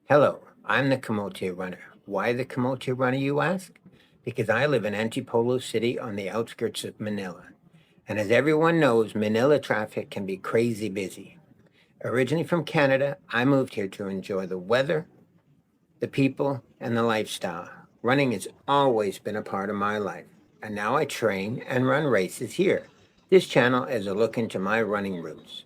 Hello, I'm the Kamote Runner. Why the Kamote Runner, you ask? Because I live in Antipolo City on the outskirts of Manila. And as everyone knows, Manila traffic can be crazy busy. Originally from Canada, I moved here to enjoy the weather, the people, and the lifestyle. Running has always been a part of my life, and now I train and run races here. This channel is a look into my running roots.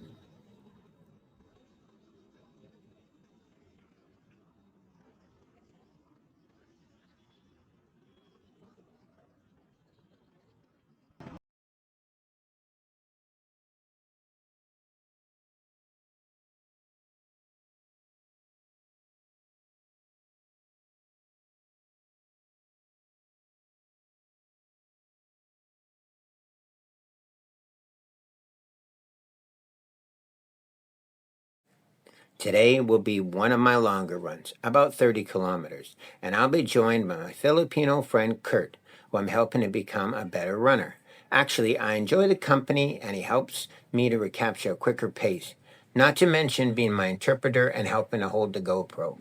Today will be one of my longer runs, about 30 kilometers, and I'll be joined by my Filipino friend Kurt, who I'm helping to become a better runner. Actually, I enjoy the company and he helps me to recapture a quicker pace, not to mention being my interpreter and helping to hold the GoPro.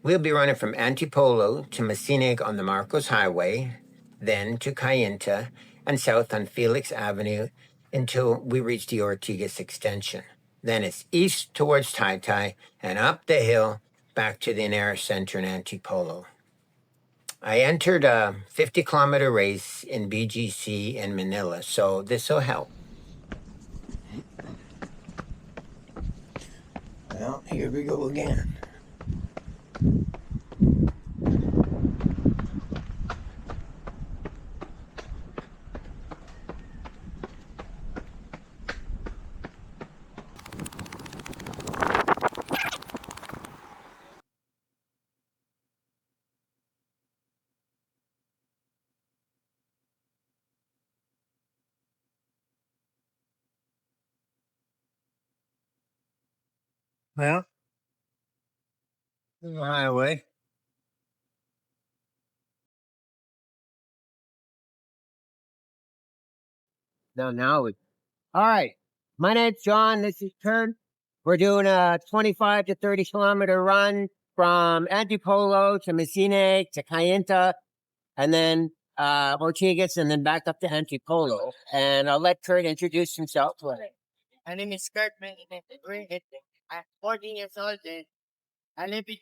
We'll be running from Antipolo to Masinag on the Marcos Highway, then to Cainta and south on Felix Avenue until we reach the Ortigas extension. Then it's east towards Taytay and up the hill back to the Inera Center in Antipolo. I entered a 50-kilometer race in BGC in Manila, so this will help. Well, here we go again. Well, this is the highway. Now all right. My name's John. This is Kurt. We're doing a 25 to 30-kilometer run from Antipolo to Masinag to Cainta and then Ortigas and then back up to Antipolo. And I'll let Kurt introduce himself. My name is Kurt. I'm 14 years old and I live in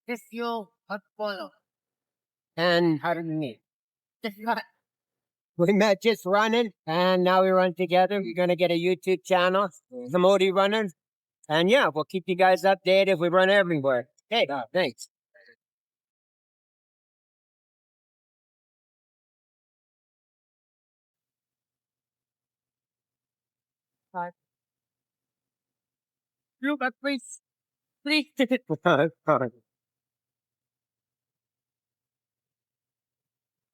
Antipolo. And how did we meet? We met just running, and now we run together. We're going to get a YouTube channel, Kamote Runner. And yeah, we'll keep you guys updated. We run everywhere. Hey, thanks. You but please. It's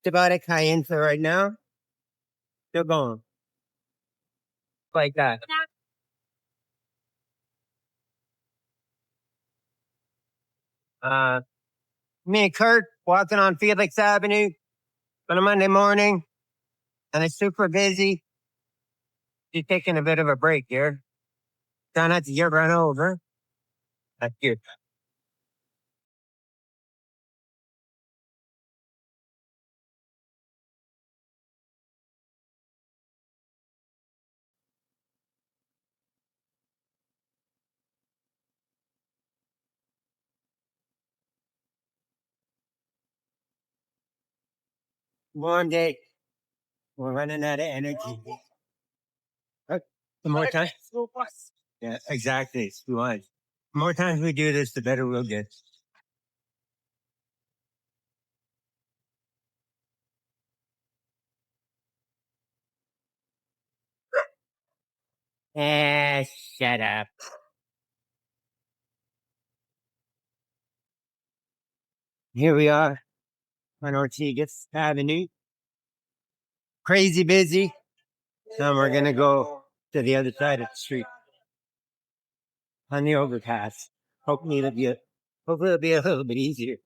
about a cayenne for right now. Still going. Like that. Uh, Me and Kurt walking on Felix Avenue on a Monday morning, and it's super busy. Just taking a bit of a break here. Try not to get run over. That's good. One day, we're running out of energy. The more time. Yeah, exactly. It's too much. The more times we do this, the better we'll get. Eh, shut up. Here we are on Ortigas Avenue. Crazy busy. Now we're gonna go to the other side of the street on the overpass. Hopefully it'll be a little bit easier.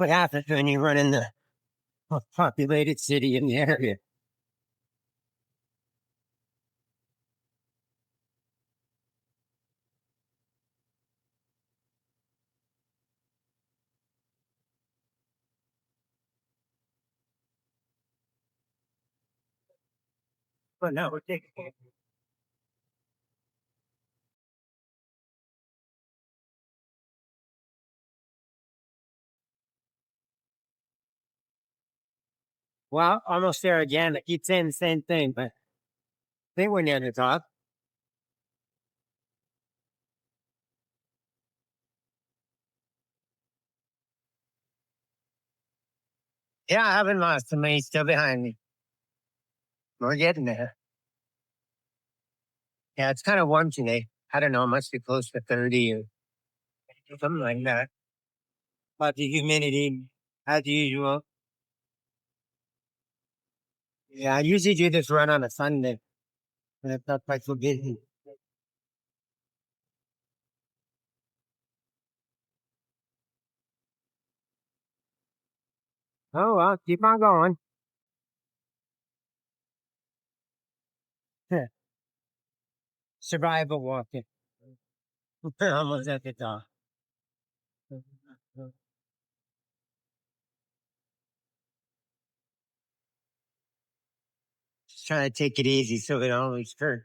what happens when you run in the most populated city in the area. But no, we're taking. Well, almost there again. I keep saying the same thing, but I think we're near the top. Yeah, I haven't lost the money still behind me. We're getting there. Yeah, it's kind of warm today. I don't know, it must be close to 30 or something like that. But the humidity, as usual. Yeah, I usually do this run on a Sunday when it's not quite so busy. Oh, well, keep on going. Survival walking. Almost at the top. Just trying to take it easy so we don't lose hurt.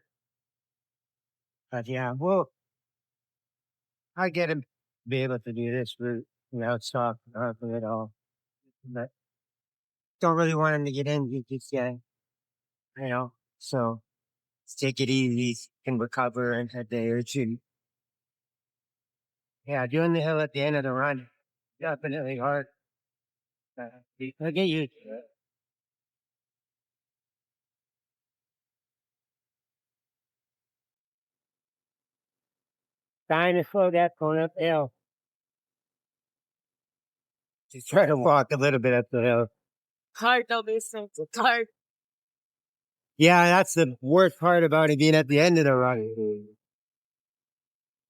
But yeah, well, I get him be able to do this without stopping at all. But don't really want him to get injured just yet, you know. So let's take it easy, can recover in a day or two. Yeah, doing the hill at the end of the run, definitely hard. I'll get you. Trying to slow that going up the hill. Just try to walk a little bit up the hill. Hard though, this it's hard. Yeah, that's the worst part about it being at the end of the run.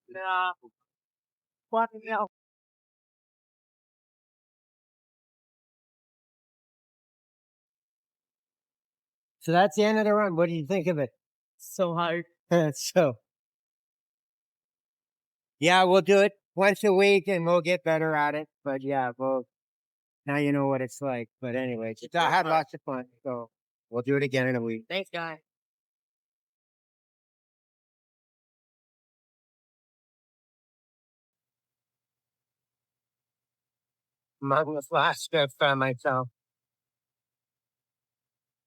Yeah, walking out. So that's the end of the run. What do you think of it? So hard. So yeah, we'll do it once a week and we'll get better at it. But yeah, well, now you know what it's like. But anyway, I had lots of fun. So we'll do it again in a week. Thanks, guy. Mine was last step by myself.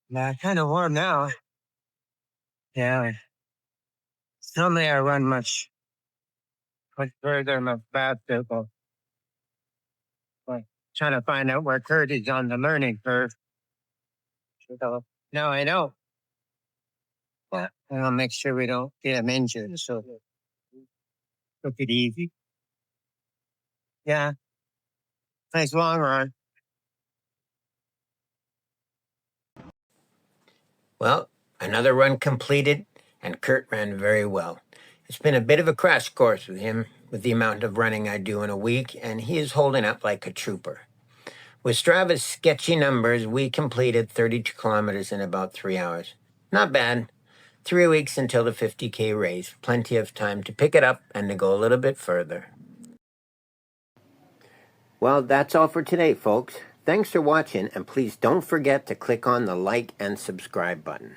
Yeah, kind of warm now. Yeah. Normally I run much further, much faster, but trying to find out where Kurt is on the learning curve. So now I know. Yeah. And I'll make sure we don't get him injured. So took it easy. Yeah. Nice long run. Well, another run completed, and Kurt ran very well. It's been a bit of a crash course with him, with the amount of running I do in a week, and he is holding up like a trooper. With Strava's sketchy numbers, we completed 32 kilometers in about 3 hours. Not bad. 3 weeks until the 50K race. Plenty of time to pick it up and to go a little bit further. Well, that's all for today, folks. Thanks for watching, and please don't forget to click on the like and subscribe button.